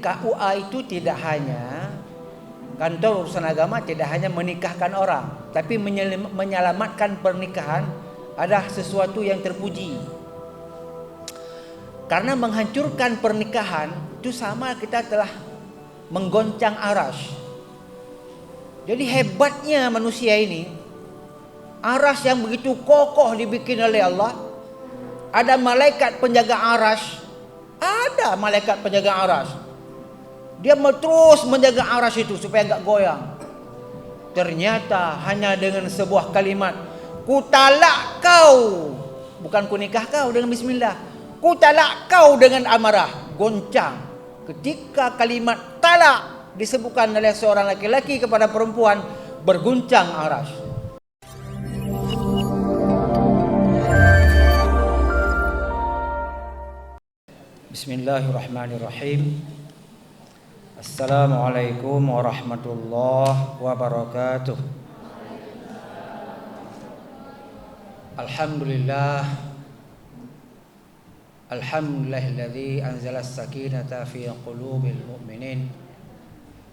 KUA itu tidak hanya, kantor urusan agama tidak hanya menikahkan orang, tapi menyelamatkan pernikahan adalah sesuatu yang terpuji. Karena menghancurkan pernikahan itu sama kita telah menggoncang arasy. Jadi hebatnya manusia ini, arasy yang begitu kokoh dibikin oleh Allah. Ada malaikat penjaga arasy, ada malaikat penjaga arasy. Dia terus menjaga arasy itu supaya enggak goyang. Ternyata hanya dengan sebuah kalimat, ku talak kau, bukan ku nikah kau dengan bismillah, ku talak kau dengan amarah, goncang. Ketika kalimat talak disebutkan oleh seorang laki-laki kepada perempuan, berguncang arasy. Bismillahirrahmanirrahim. Assalamualaikum warahmatullahi wabarakatuh. Alhamdulillah. Alhamdulillahilladzi anzala as-sakinata fi qulubil mu'minin.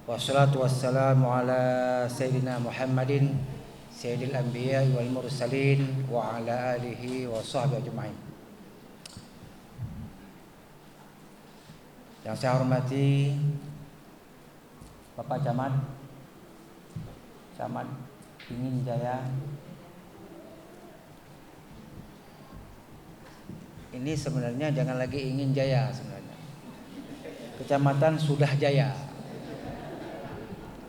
Wassalatu wassalamu ala sayyidina Muhammadin sayyidil anbiya'i wal mursalin wa ala alihi wa sahbihi ajma'in. Yang saya hormati Bapak Camat Ingin Jaya. Ini sebenarnya jangan lagi Ingin Jaya sebenarnya. Kecamatan Sudah Jaya.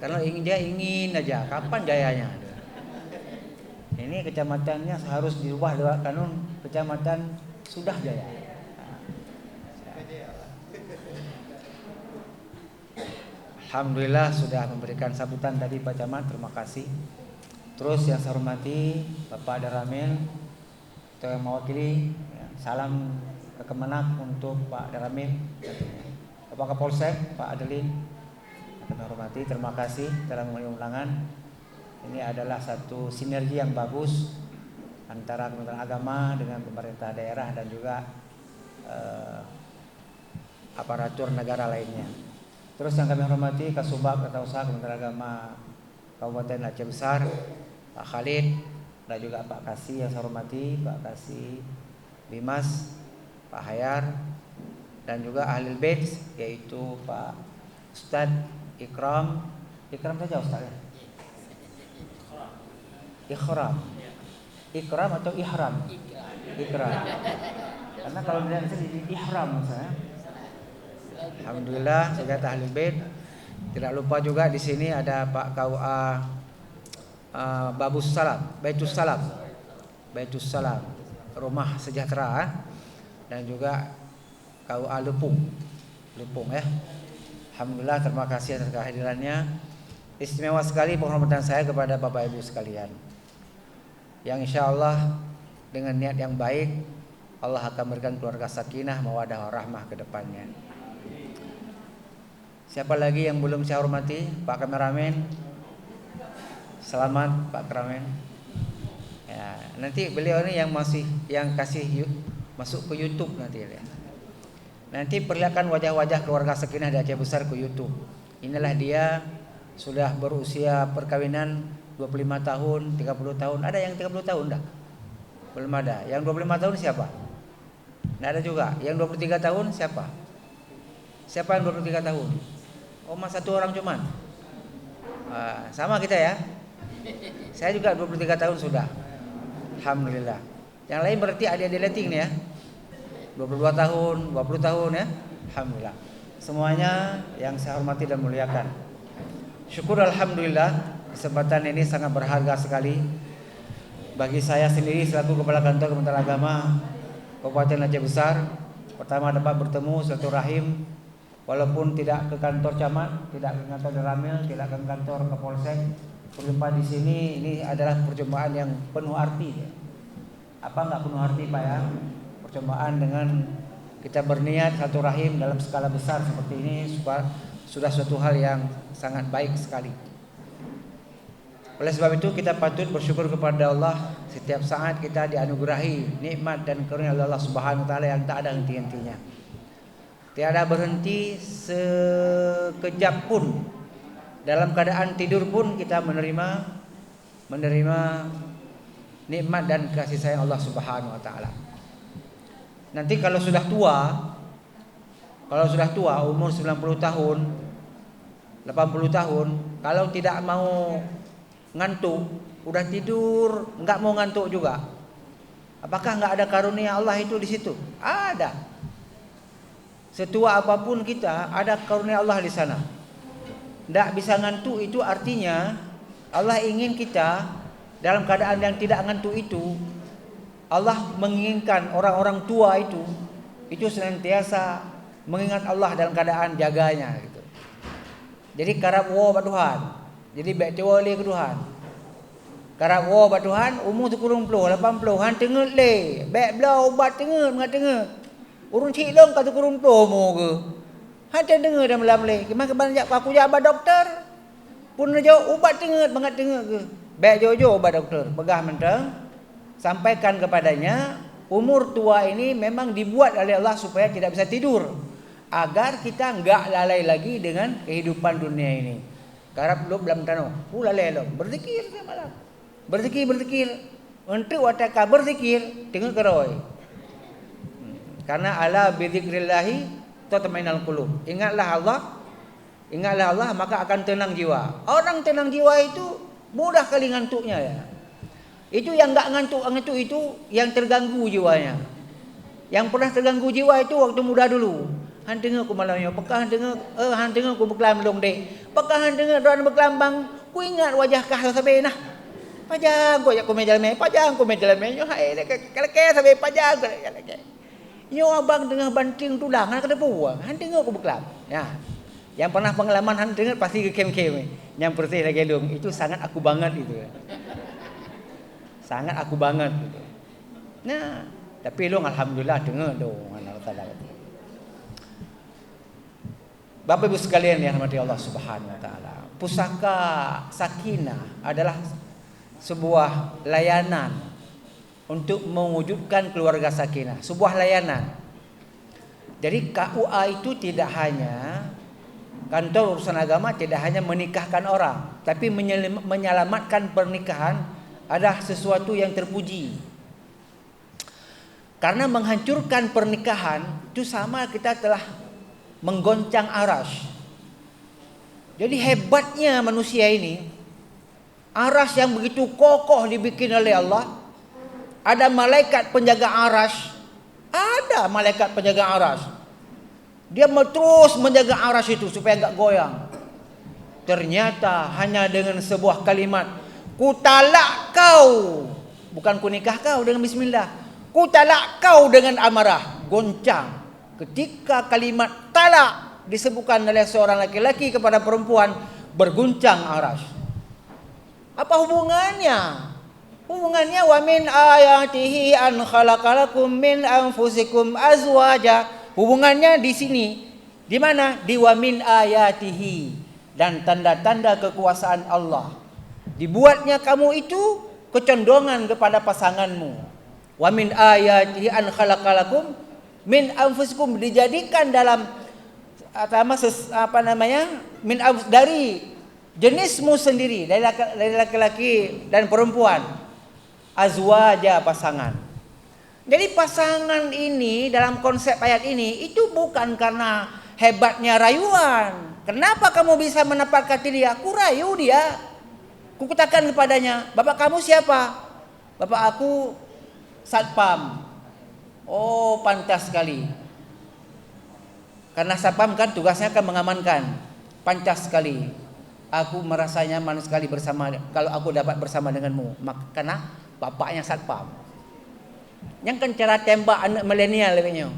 Karena Ingin Jaya ingin aja, kapan jayanya? Ini kecamatannya harus dirubah lewat kanun Kecamatan Sudah Jaya. Alhamdulillah sudah memberikan sambutan tadi Pak Camat, terima kasih. Terus yang saya hormati Bapak Daramil atau yang mewakili, salam ke Kemenak untuk Pak Daramil, Bapak Kapolsek, Pak Adelin, kami hormati, terima kasih dalam undangan. Ini adalah satu sinergi yang bagus antara Kementerian Agama dengan pemerintah daerah dan juga aparatur negara lainnya. Terus yang kami hormati Kasubag Tata Kementerian Agama Kabupaten Aceh Besar, Pak Khalid, dan juga Pak Kasih yang saya hormati, Pak Kasih Bimas, Pak Hayar, dan juga ahli bait yaitu Pak Ustadz Ikram saja Ustadz ya? Ikram atau Ihram? Ikram. Karena kalau tidak bisa di Ihram misalnya. Alhamdulillah sebagai ahli bait. Tidak lupa juga di sini ada Pak KUA Baitus Salam Rumah Sejahtera dan juga KUA Lupung ya. Alhamdulillah, terima kasih atas kehadirannya. Istimewa sekali penghormatan saya kepada Bapak Ibu sekalian, yang insya Allah dengan niat yang baik Allah akan memberikan keluarga sakinah mawaddah warahmah ke depannya. Siapa lagi yang belum saya hormati? Pak kameramen. Selamat Pak kameramen. Ya, nanti beliau ini yang kasih masuk ke YouTube nanti ya. Nanti perlihatkan wajah-wajah keluarga sakinah di Aceh Besar ke YouTube. Inilah dia, sudah berusia perkawinan 25 tahun, 30 tahun. Ada yang 30 tahun dah? Belum ada. Yang 25 tahun siapa? Tidak ada juga. Yang 23 tahun siapa? Siapa yang 23 tahun? Oh, mas satu orang cuman. Sama kita ya. Saya juga 23 tahun sudah. Alhamdulillah. Yang lain berarti adik-adik letting nih ya. 22 tahun, 20 tahun ya. Alhamdulillah. Semuanya yang saya hormati dan muliakan. Syukur alhamdulillah, kesempatan ini sangat berharga sekali bagi saya sendiri selaku Kepala Kantor Kementerian Agama Kabupaten Aceh Besar. Pertama dapat bertemu silaturahim, walaupun tidak ke kantor camat, tidak ke kantor Daramil, tidak ke kantor Kapolsek. Perjumpaan di sini ini adalah perjumpaan yang penuh arti. Apa enggak penuh arti Pak ya? Perjumpaan dengan kita berniat silaturahim dalam skala besar seperti ini sudah suatu hal yang sangat baik sekali. Oleh sebab itu kita patut bersyukur kepada Allah setiap saat kita dianugerahi nikmat dan karunia Allah Subhanahu wa taala yang tak ada henti-hentinya. tiada berhenti sekejap pun. Dalam keadaan tidur pun kita menerima nikmat dan kasih sayang Allah Subhanahu wa taala. Nanti kalau sudah tua umur 90 tahun, 80 tahun, kalau tidak mau ngantuk, udah tidur, enggak mau ngantuk juga. Apakah enggak ada karunia Allah itu di situ? Ada. Setua apapun kita, ada karunia Allah di sana. Enggak bisa ngantuk itu artinya Allah ingin kita dalam keadaan yang tidak ngantuk itu. Allah menginginkan orang-orang tua itu senantiasa mengingat Allah dalam keadaan jaganya gitu. Jadi karab wo ba Tuhan. Jadi baik tewali ke Tuhan. Karab wo ba Tuhan umur 70, 80 han tenget le. Baik belau ubat tenget mengat tenget. Urun cik long ka 70 mo ke. Han dengar dalam malam le. Kemana kebanyak aku jabat doktor. Pun jauh ubat tenget mengat tenget ke. Baik jojo ubat doktor. Pegah mentang. Sampaikan kepadanya, umur tua ini memang dibuat oleh Allah supaya tidak bisa tidur, agar kita enggak lalai lagi dengan kehidupan dunia ini. Karena belum tanah, lalai lo, berzikir malam, berzikir, untuk wataka berzikir, tengok keroi. Karena ala bidzikrillahi tatma'innul qulub. Ingatlah Allah maka akan tenang jiwa. Orang tenang jiwa itu mudah kali ngantuknya ya. Itu yang enggak ngantuk itu yang terganggu jiwanya. Yang pernah terganggu jiwa itu waktu muda dulu. Han dengar ku malamnya, pekah han dengar ku berkelam long dek. Pekah han dengar doan berkelambang, ku ingat wajah kah sampai nah. Pajang ku ya ku meja me, pajang ku meja me. Yo hai keleke sampai pajang ku keleke. Yo abang dengar banting tulang han kada puang. Han dengar ku berkelam. Ya. Yang pernah pengalaman han dengar pasti ke kem-kem. Yang bersih lagi dong. Itu sangat aku banget itu. Sangat aku banget gitu. Nah, tapi lu alhamdulillah dengar dong Allah Taala. Bapak Ibu sekalian yang dirahmati Allah Subhanahu wa taala. Pusaka Sakinah adalah sebuah layanan untuk mewujudkan keluarga sakinah, sebuah layanan. Jadi KUA itu tidak hanya kantor urusan agama, tidak hanya menikahkan orang, tapi menyelamatkan pernikahan ada sesuatu yang terpuji. Karena menghancurkan pernikahan itu sama kita telah menggoncang arasy. Jadi hebatnya manusia ini, arasy yang begitu kokoh dibikin oleh Allah. Ada malaikat penjaga arasy. Ada malaikat penjaga arasy. Dia terus menjaga arasy itu supaya enggak goyang. Ternyata hanya dengan sebuah kalimat, ku talak kau, bukan ku nikah kau dengan bismillah. Ku talak kau dengan amarah, goncang. Ketika kalimat talak disebutkan oleh seorang laki-laki kepada perempuan, berguncang arasy. Apa hubungannya? Hubungannya wa min ayatihi an khalaqalakum min anfusikum azwaja. Hubungannya di sini. Di mana? Di wa min ayatihi, dan tanda-tanda kekuasaan Allah. Dibuatnya kamu itu kecondongan kepada pasanganmu. Wa min ayatihi an khalaqalakum min anfusikum, dijadikan dalam min dari jenismu sendiri, dari laki-laki dan perempuan. Azwaja, pasangan. Jadi pasangan ini dalam konsep ayat ini itu bukan karena hebatnya rayuan. Kenapa kamu bisa mendapatkan dia? Aku rayu dia. Kukatakan kepadanya, bapak kamu siapa? Bapak aku satpam. Oh, pantas sekali. Karena satpam kan tugasnya kan mengamankan. Pantas sekali. Aku merasa nyaman sekali bersama kalau aku dapat bersama denganmu. Karena bapaknya satpam. Yang kan cara tembak anak milenial lebihnya.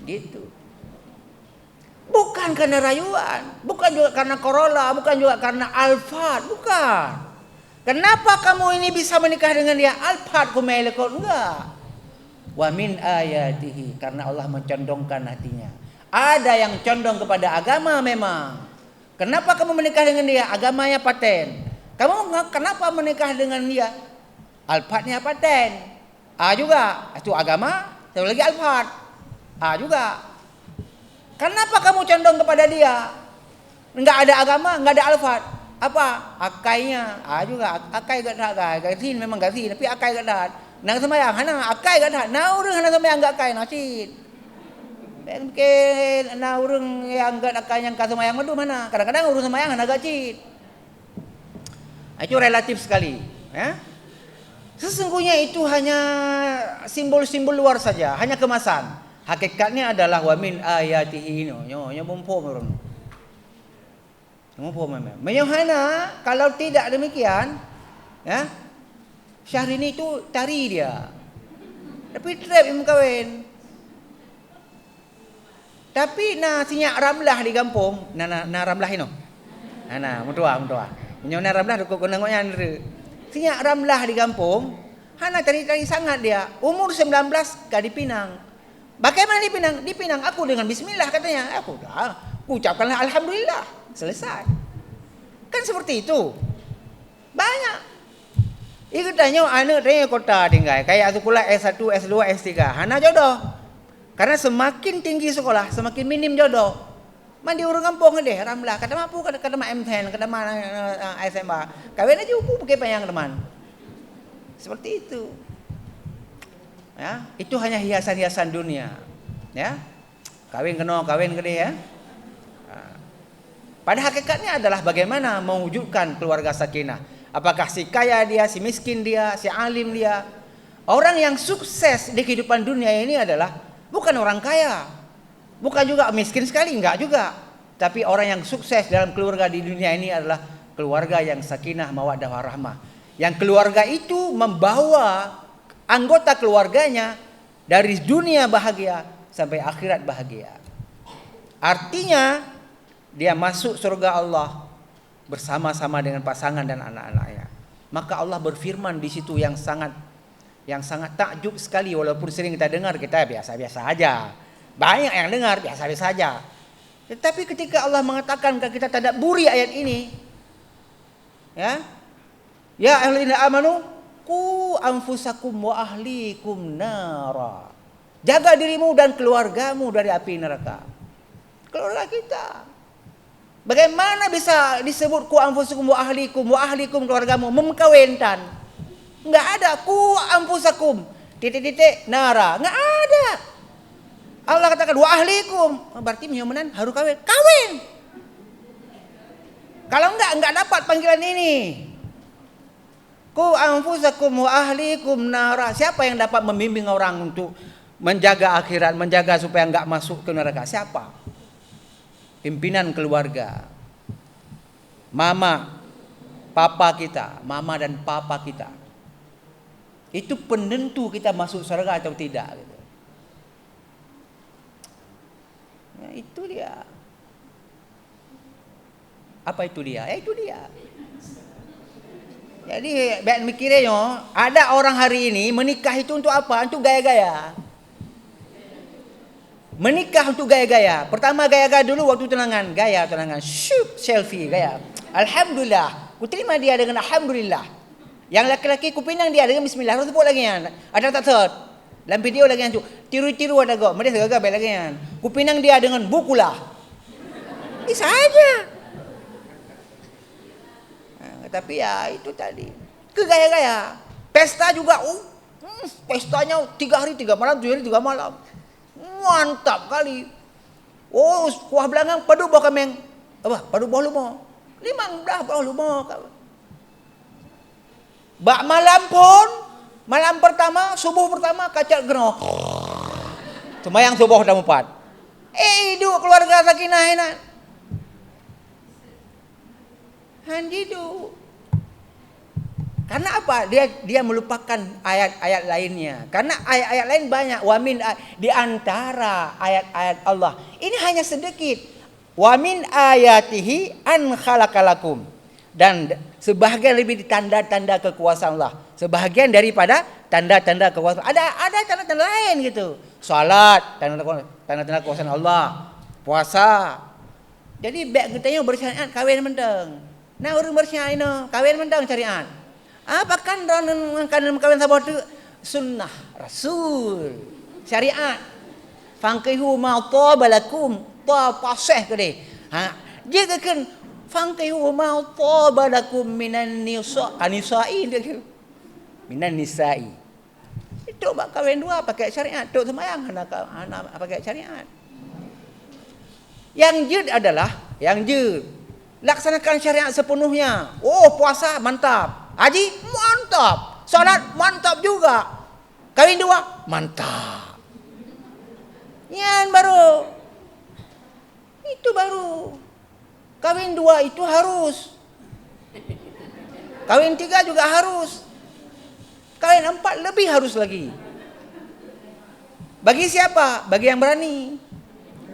Gitu. Bukan karena rayuan, bukan juga karena Corolla, bukan juga karena Alphard, bukan. Kenapa kamu ini bisa menikah dengan dia? Alphard kumelekot, enggak. Wa min ayatihi, karena Allah mencondongkan hatinya. Ada yang condong kepada agama memang. Kenapa kamu menikah dengan dia? Agamanya paten. Kamu kenapa menikah dengan dia? Alphardnya paten. A juga, itu agama, satu lagi Alphard. Juga. Kenapa kamu condong kepada dia? Enggak ada agama, enggak ada alfat. Apa? Akainya. Juga akai gak ada. Gatin memang gatin, tapi akai gak ada. Nang sembahyang, hana akai gak ada. Nah urang hana sembahyang gak akai nasid. Mungkin nah urang yang gak akai yang ka sembahyang madu mana? Kadang-kadang urang sembahyang hana gacit. Itu relatif sekali, ya. Sesungguhnya itu hanya simbol-simbol luar saja, hanya kemasan. Hakikatnya adalah wa min ayatihi nyo mumpung orang. Mumpung memang. Menyuhana kalau tidak demikian, ya. Syahrini itu tari dia. Tapi trap yang kawin. Tapi sinya ramlah di kampung, na ramlah ino. Nah, mutua. Menyuhana ramlah kok nangoknya andre. Sinya ramlah di kampung, hana tari-tari sangat dia. Umur 19 gak dipinang. Bagaimana dipinang? Dipinang aku dengan bismillah katanya. Aku ucapkanlah alhamdulillah. Selesai. Kan seperti itu. Banyak. Ikut tanya anak tanya kota tinggal. Kayak sekolah S1, S2, S3. Hana jodoh. Karena semakin tinggi sekolah, semakin minim jodoh. Mandi urang kampung deh, ramlah. Kata mampu, kata M10, kata mana SMA. Kawin aja upu pakai payang teman. Seperti itu. Ya, itu hanya hiasan-hiasan dunia. Ya. Kawin kene ya. Pada hakikatnya adalah bagaimana mewujudkan keluarga sakinah. Apakah si kaya dia, si miskin dia, si alim dia. Orang yang sukses di kehidupan dunia ini adalah bukan orang kaya. Bukan juga miskin sekali, enggak juga. Tapi orang yang sukses dalam keluarga di dunia ini adalah keluarga yang sakinah, mawaddah warahmah. Yang keluarga itu membawa anggota keluarganya dari dunia bahagia sampai akhirat bahagia. Artinya dia masuk surga Allah bersama-sama dengan pasangan dan anak-anaknya. Maka Allah berfirman di situ yang sangat takjub sekali, walaupun sering kita dengar, kita biasa-biasa aja. Banyak yang dengar biasa-biasa aja. Tetapi ketika Allah mengatakan kita tadabburi ayat ini, ya ahlina amanu ku anfusakum wa ahlikum nara. Jaga dirimu dan keluargamu dari api neraka. Keluarga kita. Bagaimana bisa disebut ku anfusakum wa ahlikum keluargamu memkawinkan? Enggak ada ku anfusakum titik-titik nara. Enggak ada. Allah katakan wa ahlikum, berarti menyumenan harus kawin. Kalau enggak dapat panggilan ini. Ku anfusakum wa ahlikum nara. Siapa yang dapat membimbing orang untuk menjaga akhirat, menjaga supaya enggak masuk ke neraka? Siapa? Pimpinan keluarga. Mama, papa kita, mama dan papa kita. Itu penentu kita masuk surga atau tidak gitu. Ya, itu dia. Apa itu dia? Itu dia. Jadi baik mikirnya, ada orang hari ini menikah itu untuk apa? Untuk gaya-gaya. Menikah untuk gaya-gaya. Pertama gaya-gaya dulu waktu tunangan, shoot selfie gaya. Alhamdulillah, ku terima dia dengan alhamdulillah. Yang laki-laki ku pinang dia dengan bismillah. Harus sebut lagi kan. Ada tak set? Dalam video lagi yang tiru-tiru ada go. Mereka gagal lagi kan. Ku pinang dia dengan bukulah. Bisa aja. Tapi ya itu tadi kegaya-gaya. Pesta juga, pestanya 3 hari 3 malam, 7 hari 3 malam. Mantap kali. Kuah belangang padu bawa kameng. Apa? Padu bawa lumo. 15 bawa lumo. Bak malam pun, malam pertama, subuh pertama kacat geno. Sembayang subuh dah 4. Hidup keluarga sakinah enak. Hidup. Karena apa? Dia melupakan ayat-ayat lainnya. Karena ayat-ayat lain banyak. Wamin di antara ayat-ayat Allah. Ini hanya sedikit. Wamin ayatihi an khalaqalakum. Dan sebahagian lebih di tanda-tanda kekuasaan Allah. Sebahagian daripada tanda-tanda kekuasaan. Ada tanda-tanda lain gitu. Salat, tanda-tanda kekuasaan Allah. Puasa. Jadi baik kita bersyariat kawin menteng. Nah orang bersyariat ini kawin menteng syariat. Apa kan kawin sabah itu sunnah Rasul syariat. Fankihu ma tabalakum, ta pasih ke dia. Dia kan fankihu ma tabalakum minan nisa'i dia kata. Minan nisa'i. Itu bak kahwin dua pakai syariat, tok sembahyang anak pakai syariat. Yang jid adalah laksanakan syariat sepenuhnya. Oh, puasa mantap. Haji mantap. Salat mantap juga. Kahwin dua mantap. Yang baru. Itu baru. Kahwin dua itu harus. Kahwin tiga juga harus. Kahwin empat lebih harus lagi. Bagi siapa? Bagi yang berani.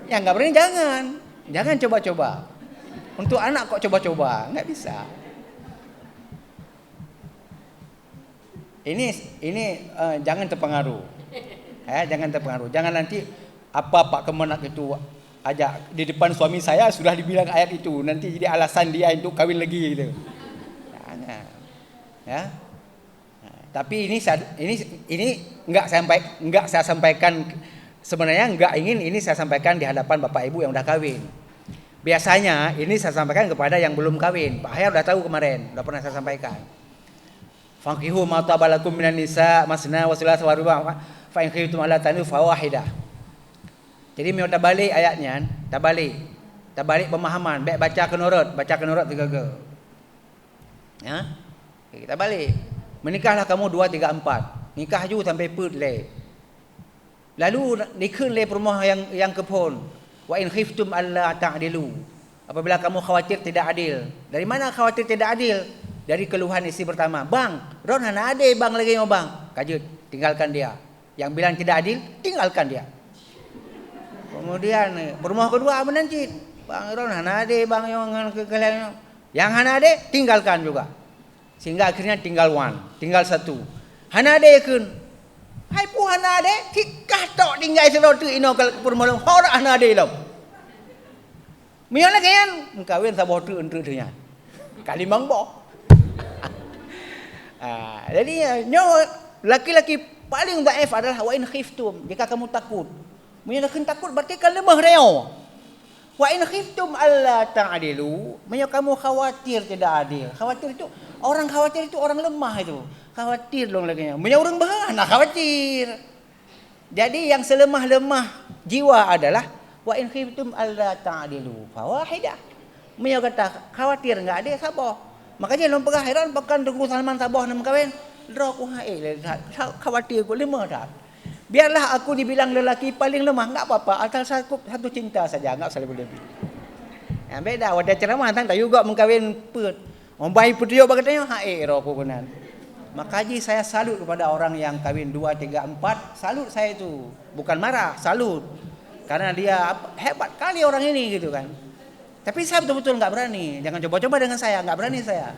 Yang enggak berani jangan. Jangan coba-coba. Untuk anak kok coba-coba, enggak bisa. Ini jangan terpengaruh. Jangan terpengaruh. Jangan nanti apa Pak Kemenak itu ajak di depan suami saya sudah dibilang ayat itu, nanti jadi alasan dia untuk kawin lagi gitu. Jangan. Ya. Tapi ini enggak saya sampaikan, sebenarnya enggak ingin ini saya sampaikan di hadapan Bapak Ibu yang udah kawin. Biasanya ini saya sampaikan kepada yang belum kawin. Pak Hayat udah tahu kemarin, udah pernah saya sampaikan. Fankihu ma tabalakum minan nisa masna wa thulatha wa ruba' fa in khiftum alla ta'dilu fa wahidah. Jadi mau tabalik ayatnya, tabalik pemahaman, baik baca kenurut tiga-tiga. Ya. Oke, kita balik. Menikahlah kamu 2 3 4. Nikah ju sampai put le. Lalu dikun le rumah yang kepon. Wa in khiftum alla ta'dilu. Apabila kamu khawatir tidak adil. Dari mana khawatir tidak adil? Dari keluhan istri pertama. Bang, Ron hana ade bang lagi mau bang. Kajut, tinggalkan dia. Yang bilang tidak adil, tinggalkan dia. Kemudian berumah kedua menancit. Bang Ron hana ade bang yang hana ade tinggalkan juga. Sehingga akhirnya tinggal satu. Hana ade kun. Hai pu hana ade tikah tok tinggal serotu ino kal permolong hora hana ade lo. Mian lagian kawin saboh tu untuk dia. Kali mangbo. Jadi laki-laki paling dhaif adalah wa in khiftum, jika kamu takut. Menyatakan takut berarti kan lemah reo. Wa in khiftum alla ta'dilu, menyatakan kamu khawatir tidak adil. Orang khawatir itu orang lemah itu. Khawatir dong lagi. Menyatakan orang bahana khawatir. Jadi yang selemah-lemah jiwa adalah wa in khiftum alla ta'dilu fa wahidah. Menyatakan khawatir enggak ada sabar. Makanya long pegah heran pakan Tengku Salman Sabah nam kawin. Dro ku khawatir ku lemah dah. Biarlah aku dibilang lelaki paling lemah, enggak apa-apa, asal satu cinta saja, enggak usah lebih. Yang beda wadah ceramah tang tak juga mengkawin put. Ombai putio bagatnya ro ku kunan. Makanya saya salut kepada orang yang kawin 2 3 4, salut saya itu. Bukan marah, salut. Karena dia hebat kali orang ini gitu kan. Tapi saya betul-betul enggak berani. Jangan coba-coba dengan saya, enggak berani saya.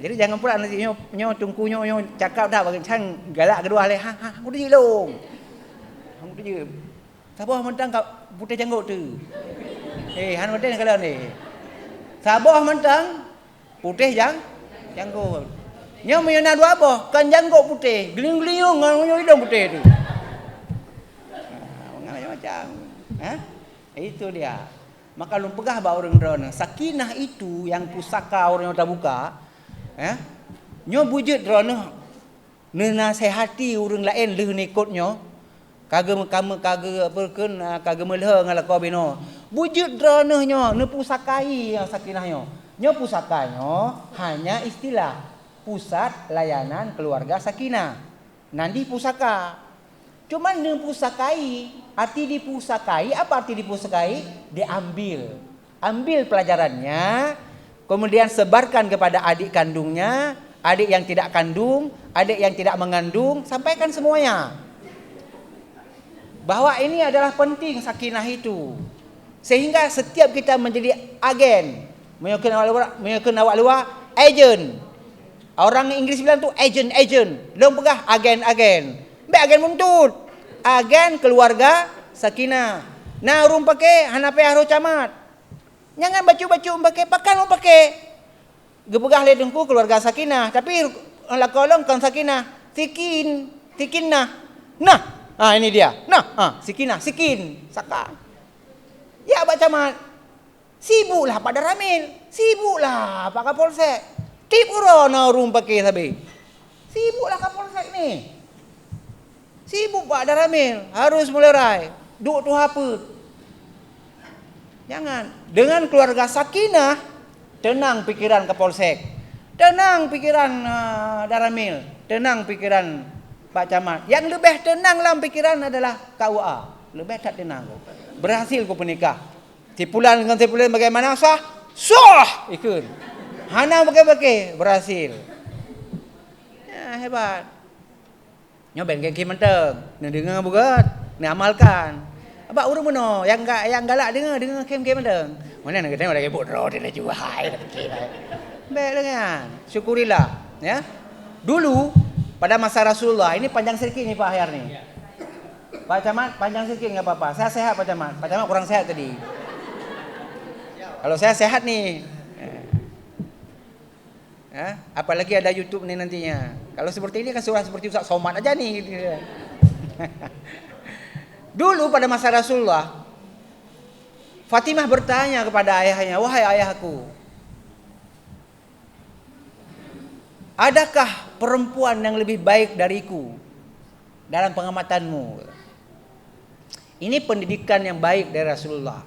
Jadi jangan pula nanti nyo tungku nyo cakap dah bagi sang galak kedua le aku dia long. Aku dia. Sabah mentang kau putih janggut tu. Han putih kalau ni. Sabah mentang putih janggut. Nyo menyana dua apa? Kan janggut putih, geling-gelingung nyo hidung putih tu. Macam. Itu dia. Maka lu pegah ba orang drone. Sakinah itu yang pusaka orang yang tak buka. Nyo bujut drone nasihati orang lain leh nikut nyo kagem meleh ngala ko bino bujut drone nyo ne pusakai yang sakinah nyo pusaka nyo hanya istilah pusat layanan keluarga sakinah nanti pusaka cuman ne pusakai arti dipusakai apa arti dipusakai diambil pelajarannya. Kemudian sebarkan kepada adik kandungnya, adik yang tidak kandung, adik yang tidak mengandung, sampaikan semuanya. Bahwa ini adalah penting sakinah itu. Sehingga setiap kita menjadi agen. Menyokong awak luar, agent. Orang Inggris bilang tu agent. Long pegah agen. Baik agen muntut. Agen keluarga sakinah. Nah urung pakai, hanape haro camat. Jangan baju-baju pakai mau pakai. Gepegah le dengku keluarga sakinah, tapi la kolong kan sakinah. Tikin nah. Ini dia. Nah, sikin, saka. Ya Pak Camat. Sibuklah Pak Daramil. Sibuklah Pak Kapolsek. Tipuro rum pakai sabi. Sibuklah Kapolsek ni. Sibuk Pak Daramil. Harus melerai. Duk tu apa? Jangan. Dengan keluarga sakinah, tenang pikiran Kapolsek. Tenang pikiran Daramil. Tenang pikiran Pak Camat. Yang lebih tenang dalam pikiran adalah KUA. Lebih tak tenang. Berhasil ku menikah. Tipulan dengan tipulan bagaimana sah? Sah! Ikut. Hana bagai-bagai berhasil. Ya, hebat. Nyobain kaki menteng. Ni dengar buat, ni amalkan. Abak urung mana? Yang galak dengar kem menteng. Mana nak kata orang kebut roh dia juga hai dah fikir. Baik dengan. Syukurilah, ya. Dulu pada masa Rasulullah, ini panjang sedikit ni Pak Ahyar ni. Pak Camat, panjang sedikit enggak apa-apa. Saya sehat Pak Camat. Pak Camat kurang sehat tadi. Kalau saya sehat nih. Apalagi ada YouTube nih nantinya. Kalau seperti ini kan surah seperti Ustaz Somad aja nih. Dulu pada masa Rasulullah, Fatimah bertanya kepada ayahnya, "Wahai ayahku, adakah perempuan yang lebih baik dariku dalam pengamatanmu?" Ini pendidikan yang baik dari Rasulullah.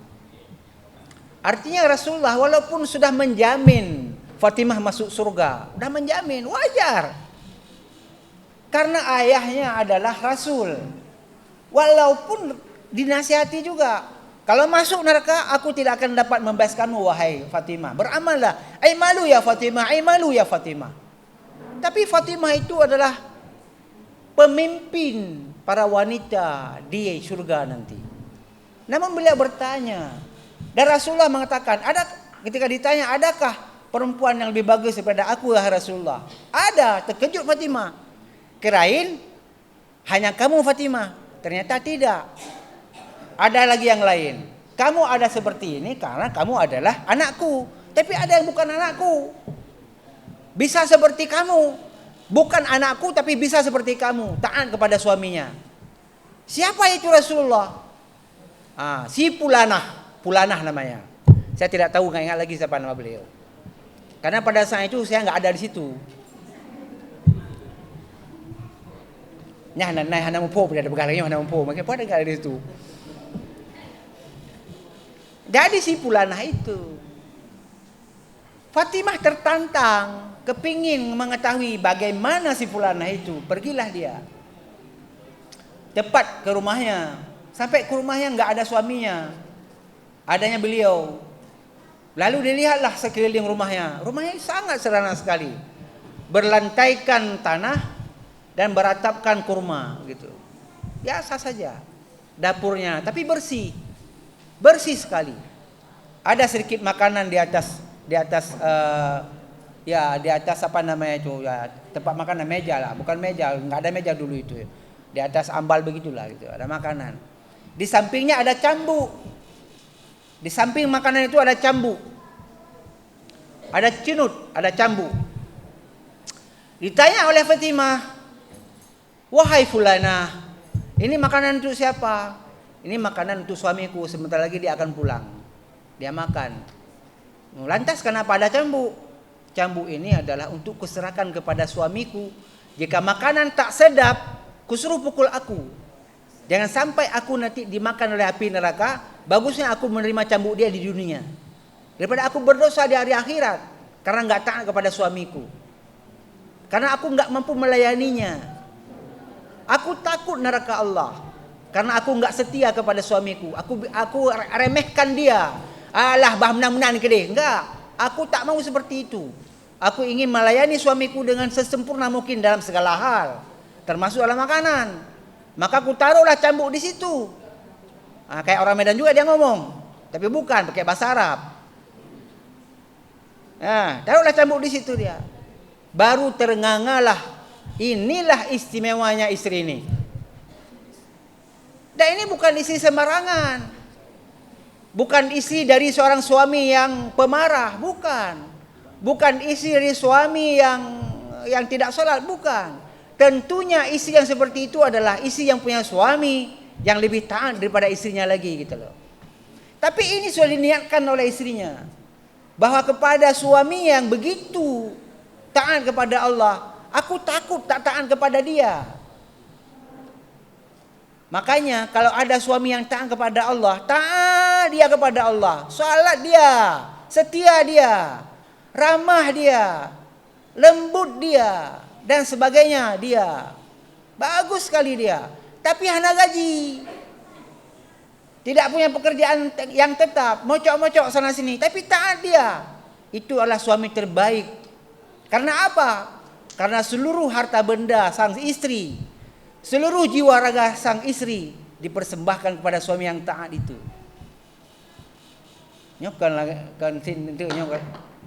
Artinya Rasulullah walaupun sudah menjamin Fatimah masuk surga, sudah menjamin, wajar. Karena ayahnya adalah Rasul. Walaupun dinasihati juga, kalau masuk neraka aku tidak akan dapat membebaskanmu wahai Fatimah. Beramallah, aimalu ya Fatimah, aimalu ya Fatimah. Tapi Fatimah itu adalah pemimpin para wanita di surga nanti. Namun beliau bertanya, dan Rasulullah mengatakan, ketika ditanya, adakah perempuan yang lebih bagus daripada aku ya Rasulullah? Ada. Terkejut Fatimah. Kirain hanya kamu Fatimah. Ternyata tidak. Ada lagi yang lain. Kamu ada seperti ini karena kamu adalah anakku. Tapi ada yang bukan anakku. Bisa seperti kamu. Bukan anakku tapi bisa seperti kamu. Taat kepada suaminya. Siapa itu Rasulullah? Si Pulanah. Pulanah namanya. Saya tidak tahu, nggak ingat lagi siapa nama beliau. Karena pada saat itu saya nggak ada di situ. Nah, hana mumpu pada begalanya hana mumpu, makanya pada nggak ada di situ. Jadi si Pulanah itu, Fatimah tertantang, kepingin mengetahui bagaimana si Pulanah itu. Pergilah dia, cepat ke rumahnya. Sampai ke rumahnya nggak ada suaminya. Adanya beliau. Lalu dilihatlah sekeliling rumahnya. Rumahnya sangat sederhana sekali. Berlantaikan tanah dan beratapkan kurma gitu. Biasa saja dapurnya, tapi bersih. Bersih sekali. Ada sedikit makanan di atas di atas apa namanya itu ya, tempat makanan, meja lah, bukan meja, nggak ada meja dulu itu. Di atas ambal begitulah gitu, ada makanan. Di sampingnya ada cambuk. Di samping makanan itu ada cambuk. Ada cinut, ada cambuk. Ditanya oleh Fatimah, "Wahai Fulanah, ini makanan untuk siapa?" "Ini makanan untuk suamiku, sebentar lagi dia akan pulang. Dia makan." "Lantas kenapa ada cambuk?" "Cambuk ini adalah untuk kuserahkan kepada suamiku. Jika makanan tak sedap, kusuruh pukul aku. Jangan sampai aku nanti dimakan oleh api neraka. Bagusnya aku menerima cambuk dia di dunia daripada aku berdosa di hari akhirat karena nggak taat kepada suamiku. Karena aku nggak mampu melayaninya. Aku takut neraka Allah karena aku nggak setia kepada suamiku. Aku remehkan dia. Alah, bah menang-menang ke dia. Enggak. Aku tak mau seperti itu. Aku ingin melayani suamiku dengan sesempurna mungkin dalam segala hal, termasuk dalam makanan. Maka aku taruhlah cambuk di situ. Kayak orang Medan juga dia ngomong, tapi bukan pakai bahasa Arab. Taruhlah cambuk di situ dia. Baru terengangalah. Inilah istimewanya istri ini. Dan ini bukan istri sembarangan. Bukan istri dari seorang suami yang pemarah, bukan. Bukan istri dari suami yang tidak salat, bukan. tentunya istri yang seperti itu adalah istri yang punya suami yang lebih taat daripada istrinya lagi gitu loh. Tapi ini sudah diniatkan oleh istrinya, bahwa kepada suami yang begitu taat kepada Allah, aku takut tak taat kepada dia. Makanya kalau ada suami yang taat kepada Allah, taat dia kepada Allah, salat dia, setia dia, ramah dia, lembut dia, dan sebagainya dia, bagus sekali dia. Tapi hana gaji, tidak punya pekerjaan yang tetap, mocok-mocok sana sini, tapi taat dia, itu adalah suami terbaik. Karena apa? Karena seluruh harta benda sang istri, seluruh jiwa raga sang istri dipersembahkan kepada suami yang taat itu. Nyok kan sin itu nyok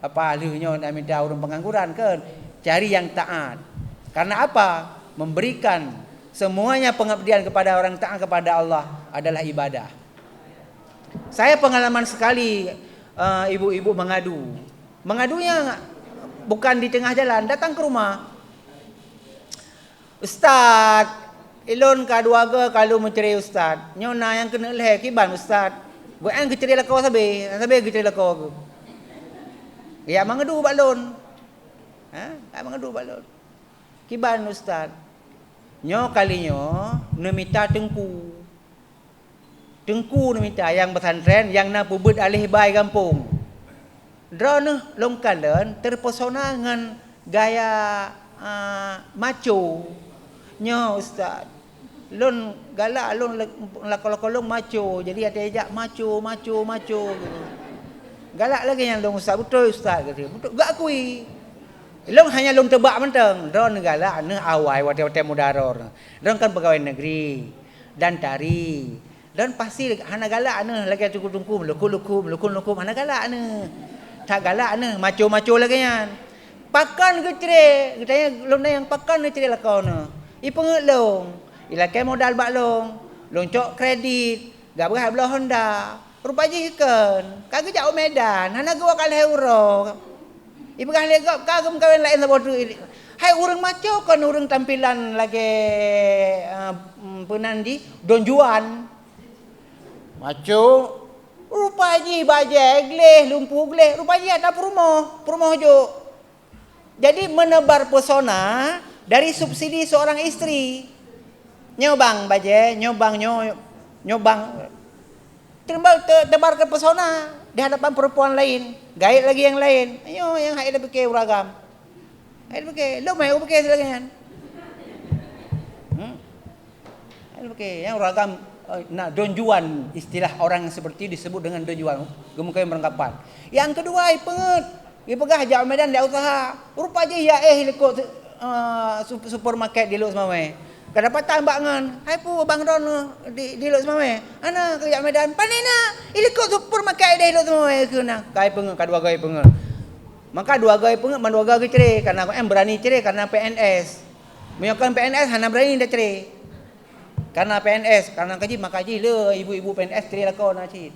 apa alihnya nak minta orang pengangguran kan, cari yang taat. Karena apa? Memberikan semuanya pengabdian kepada orang taat kepada Allah adalah ibadah. Saya pengalaman sekali ibu-ibu mengadu. Mengadunya bukan di tengah jalan, datang ke rumah. Ustaz, ilon kaduaga kalau mencari ustaz. Nyona yang kena leh kiban ustaz. Bukan keceri lakau sabe keceri lakau. Ya mengadu balon. Mengadu balon. Kiban ustaz. Nyo kalinya nemita tengku nemita yang pesantren yang na pubut alih bai kampung. Drone longkalan terpesona dengan gaya macho. Nyo ustaz, lon galak lon lakolong macho, jadi ada ejak macho gitu. Galak lagi yang long ustaz, betul ustaz kata. Betul gak akui. Long hanya long tebak menteng, drone galak ne awai wate-wate mudaror. Drone kan pegawai negeri dan tari. Dan pasti hana galak ne lagi tungku melukun hana galak ne. Tak galak ne macho lagi kan. Pakan ke cere, katanya long yang pakan ne cere lakau ne. I penget long, ilakai modal bak long cok kredit, gak berhak belah Honda. Rupanya ikan, kagak jauh Medan, hana gua kalah euro. Ibu kah legap kagum kawin lain sama tu. Hai orang maco kan orang tampilan lagi penandi Don Juan. Maco rupanya bajai gleh lumpuh gleh rupanya ada perumahan jo. Jadi menebar pesona dari subsidi seorang istri. Nyobang bajai, nyobang tebar ke pesona di hadapan perempuan lain. Gait lagi yang lain. Ayo yang hai dah pakai beragam. Hai dah pakai, lo mai pakai silakan. Hai dah pakai yang beragam nak Don Juan, istilah orang yang seperti disebut dengan Don Juan, gemukai merangkapan. Yang kedua ai penget. Dia pegah Haji Medan dia usaha. Rupanya ya lekok supermarket di Lok Semawai. Kedapatan bangan. Hai pu Bang Ron di Lok Semawai. Ana ke Medan. Panina ilekok supermarket di Lok Semawai ke na. Kai pengen kadua gai pengen. Maka dua gai pengen man dua gai cerai karena berani cerai karena PNS. Menyokan PNS hana berani dah cerai. Karena PNS, karena kaji makaji le ibu-ibu PNS cerai lah kau nak cit.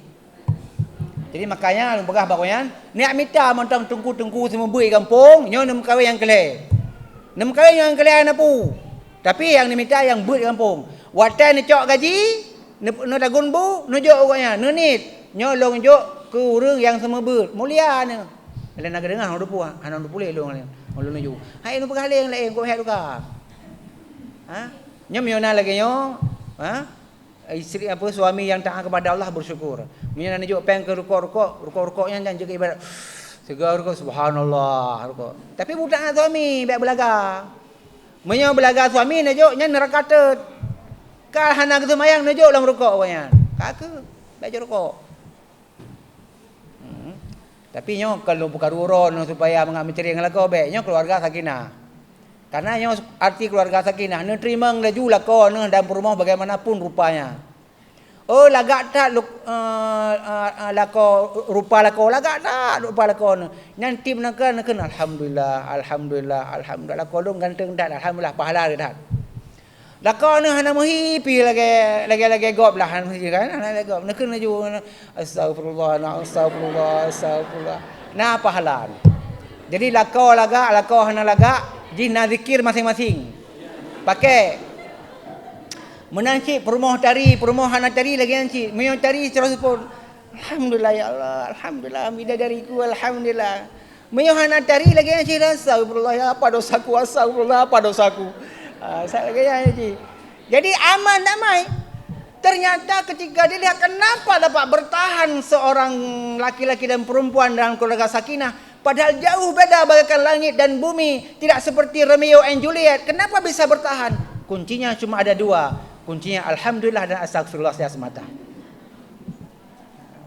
Jadi makanya lu pegah bakoyan, niat minta montang tengku-tengku semua bui kampung, nyo nem kawin yang keleh. Nem kawin yang keleh ana pu. Tapi yang diminta yang buat kampung. Watan ni cok gaji, no dagun bu, no jok pokoknya, no nit. Nyolong jok ke urang yang sama buat. Mulia ni. Lain nak dengar hang dupu, hang dupu le long lain. Long no ju. Hai no pegah yang lain ko hai duka. Nyom yona lagi nyo. Isteri apa suami yang taat kepada Allah bersyukur. Menyana ni jok peng ke rukuk-rukuknya jangan jaga ibadat. Segar rukuk subhanallah rukuk. Tapi budak suami baik belaga. Menyo belaga suami najuk nya neraka tet. Kal hana ke semayang najuk lang rukuk pokoknya. Kake baca rukuk. Tapi nyo kalau bukan uron supaya mengambil ceri dengan lagu baik nyo keluarga sakinah. Karena nyo arti keluarga sakinah ne terima laju lagu ne dalam rumah bagaimanapun rupanya. Oh lagak tak lagu rupa lagu lagak tak rupa lagu ne. Nanti menakan alhamdulillah lagu dong ganteng dah alhamdulillah pahala dah. Lagu ne hana muhipi lagi gob lah hana kan hana lagi gob ne kena ju astagfirullah. Nah pahala. Jadi lagu hana lagak jina zikir masing-masing. Pakai menanci perumoh hana tari lagi nanci. Meyo tari terus pun. Alhamdulillah ya Allah, alhamdulillah bidadariku, alhamdulillah. Meyo hana tari lagi nanci rasa, astagfirullah ya apa dosaku, astagfirullah apa dosaku. Saya lagi nanci. Jadi aman damai. Ternyata ketika dilihat kenapa dapat bertahan seorang laki-laki dan perempuan dalam keluarga sakinah, padahal jauh beda bagaikan langit dan bumi, tidak seperti Romeo and Juliet. Kenapa bisa bertahan? Kuncinya cuma ada dua. Kuncinya alhamdulillah dan astagfirullah saya semata.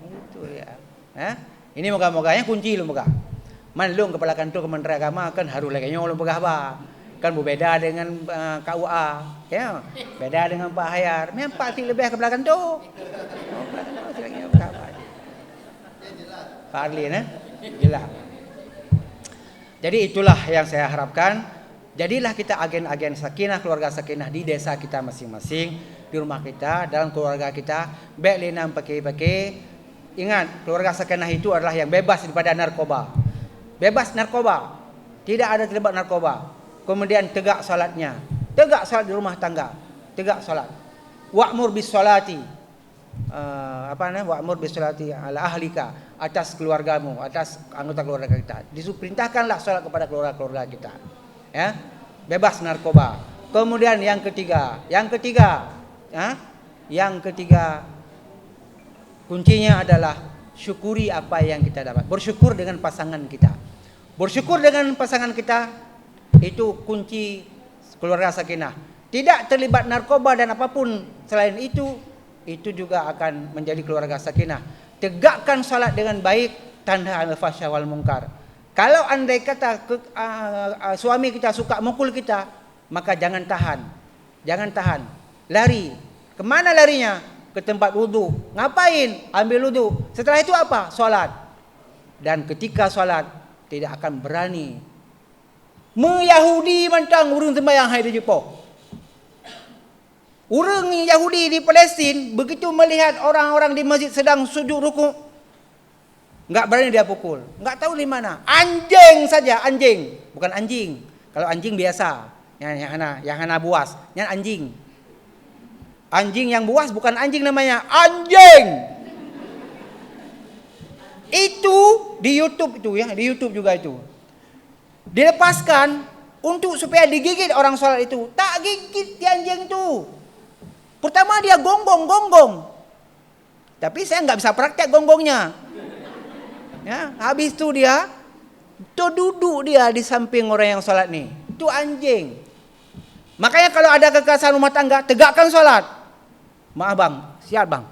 Itu ya. Ini moga-moganya kunci lu moga. Man lu kepala kantor Kementerian Agama kan harus lagi nyolong pegah ba. Kan berbeda dengan KUA, ya. Beda dengan Pak Hayar. Memang pasti lebih ke belakang tu. Pak Arli, jelas. Jadi itulah yang saya harapkan. Jadilah kita agen-agen sakinah, keluarga sakinah di desa kita masing-masing, di rumah kita, dalam keluarga kita. Baik lenam pakai. Ingat, keluarga sakinah itu adalah yang bebas daripada narkoba. Bebas narkoba. Tidak ada terlibat narkoba. Kemudian tegak salatnya. Tegak salat di rumah tangga. Tegak salat. Wa'mur bis salati. Wa'mur bis salati ala ahlika, atas keluargamu, atas anggota keluarga kita. Perintahkanlah salat kepada keluarga kita. Ya. Bebas narkoba. Kemudian yang ketiga, kuncinya adalah syukuri apa yang kita dapat. Bersyukur dengan pasangan kita. Bersyukur dengan pasangan kita itu kunci keluarga sakinah. Tidak terlibat narkoba dan apapun selain itu juga akan menjadi keluarga sakinah. Tegakkan salat dengan baik, tanda al-fahsya wal munkar. Kalau andai kata suami kita suka mukul kita, maka jangan tahan. Lari. Kemana larinya? Ke tempat wudu. Ngapain? Ambil wudu. Setelah itu apa? Salat. Dan ketika salat tidak akan berani Yahudi mantang urang sembahyang hai di Jepang. Urang Yahudi di Palestin begitu melihat orang-orang di masjid sedang sujud rukuk, enggak berani dia pukul. Enggak tahu di mana. Anjing saja, anjing, bukan anjing. Kalau anjing biasa, yang hana buas, yang anjing. Anjing yang buas bukan anjing namanya, anjing. Itu di YouTube itu ya, di YouTube juga itu. Dilepaskan untuk supaya digigit orang sholat itu. Tak gigit di anjing itu. Pertama dia gonggong. Tapi saya nggak bisa praktek gonggongnya. Ya, habis itu dia duduk dia di samping orang yang sholat nih. Itu anjing. Makanya kalau ada kekerasan rumah tangga, tegakkan sholat. Maaf bang, siap bang.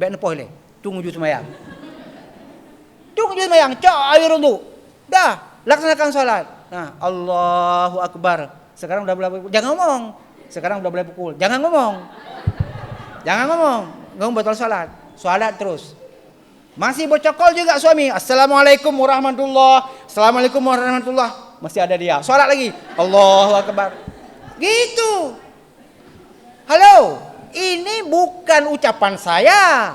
Baik nepoh le. Tunggu jus semayang. Cok air dulu. Dah. Laksanakan sholat. Nah, Allahu Akbar. Sekarang udah boleh pukul. Jangan ngomong. Sekarang udah boleh pukul. Jangan ngomong. Ngomong batal sholat. Sholat terus. Masih bercokol juga suami. Assalamualaikum warahmatullahi. Assalamualaikum warahmatullahi. Masih ada dia. Sholat lagi. Allahu Akbar. Gitu. Halo. Ini bukan ucapan saya.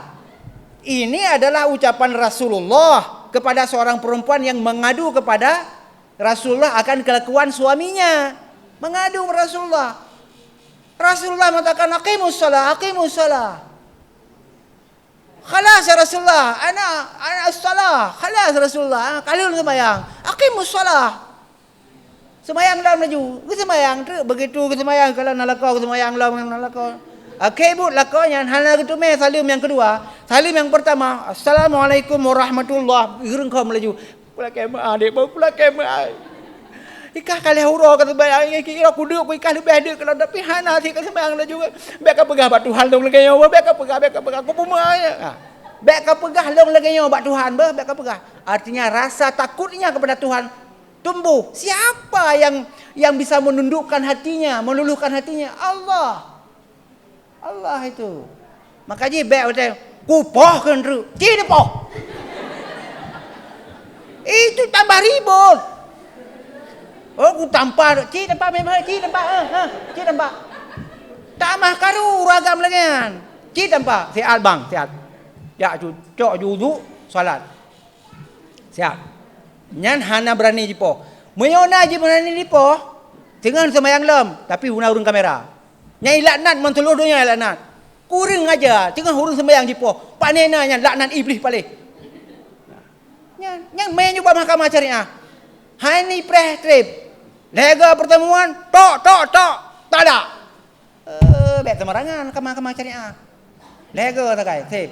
Ini adalah ucapan Rasulullah kepada seorang perempuan yang mengadu kepada Rasulullah akan kelakuan suaminya. Mengadu kepada Rasulullah. Rasulullah mengatakan aqimus shalah. Khalas ya Rasulullah. Ana as-salah. Khalas Rasulullah. Kalian sembahyang. Aqimus shalah. Sembahyang dalam laju. Sembahyang begitu sembahyang kalau nalakau sembahyang dalam nalakau. Akibut lakonya hal itu salim yang kedua. Salim yang pertama, Assalamualaikum warahmatullahi. Ireng kau melaju. Pula kema adik, pula kema. Ikah kali hurau kata bayang kira kudu ikah lebih ada kalau tapi hana sih kata bayang juga. Beka pegah batu hal dong lagi nyawa, beka pegah aku pumaya. Beka pegah dong lagi nyawa batu Tuhan, beka pegah. Artinya rasa takutnya kepada Tuhan tumbuh. Siapa yang bisa menundukkan hatinya, meluluhkan hatinya? Allah itu. Makanya baik betul. Kupoh kan ru. Cina poh. Itu tambah ribut. Oh ku tampar. Cina pak memang cina pak. Cina pak. Tambah karu ragam lagi kan. Cina pak. Siap bang. Siap. Ya cok judu salat. Siap. Nyan hana berani jipo. Meyona je berani jipo. Tengah semayang lem, tapi huna urung kamera. Nyai laknat mentuluh dunia laknat. Kuring aja, tengah urung sembayang jipo. Pak nena nya laknat iblis paling. Yang main juga mahkamah syariah. Hani press trip. Lega pertemuan, tok. Tak ada. Bet semarangan ke mahkamah syariah. Lega tak kai, trip.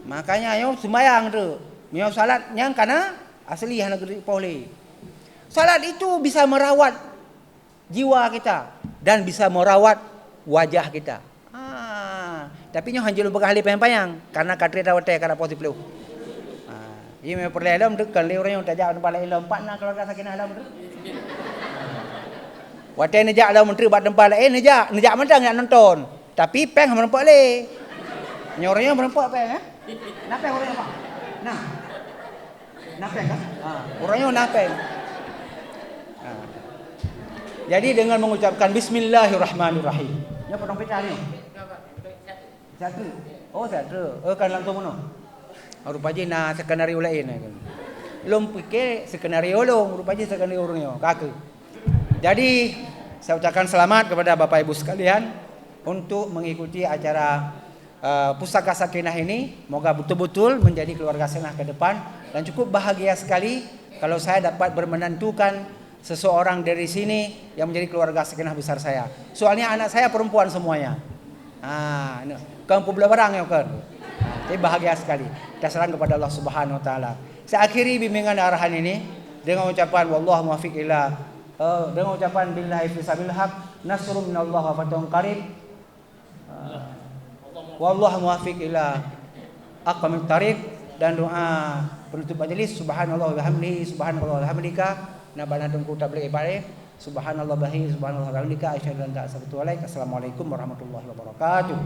Makanya yo sembayang tu. Mio salat yang kana asli hana gede boleh. Salat itu bisa merawat jiwa kita dan bisa merawat wajah kita. Tapi nyo hanjil begah li payang karena kadri dawate karena positif lu. Ini me perle alam tu kan le orang yang tajak tempat lain lompat nak keluarga sakinah alam tu. Wate nejak alam menteri buat tempat lain nejak mentang nak nonton. Tapi peng ham nampak le. Nyornya berempat peng Napeng orangnya Pak. Nah. Napeng kan? Orangnya napeng. Jadi dengan mengucapkan bismillahirrahmanirrahim. Ya potong pecah ni. Satu. Oh satu. Kan langsung mana? Rupanya na skenario lain kan. Lom fikir skenario long, rupanya skenario orangnya kakak. Jadi saya ucapkan selamat kepada Bapak Ibu sekalian untuk mengikuti acara Pusaka Sakinah ini. Moga betul-betul menjadi keluarga sakinah ke depan dan cukup bahagia sekali kalau saya dapat bermenentukan seseorang dari sini yang menjadi keluarga sakinah besar saya. Soalnya anak saya perempuan semuanya. Kamu belah barang ya kan. Jadi bahagia sekali. Kita serang kepada Allah Subhanahu wa taala. Saya akhiri bimbingan arahan ini dengan ucapan wallahu muwaffiq ila dengan ucapan billahi fisabilil haq nasrun minallahi wa fathun qarib. Wallahu muwaffiq ila aqwamit thariq dan doa penutup majelis subhanallah wa bihamdihi subhanallah wa bihamdika nabana tungku tabligh ibadah subhanallah wa bihamdihi subhanallah wa bihamdika asyhadu an la ilaha illa anta astaghfiruka wa atubu ilaik. Assalamualaikum warahmatullahi wabarakatuh.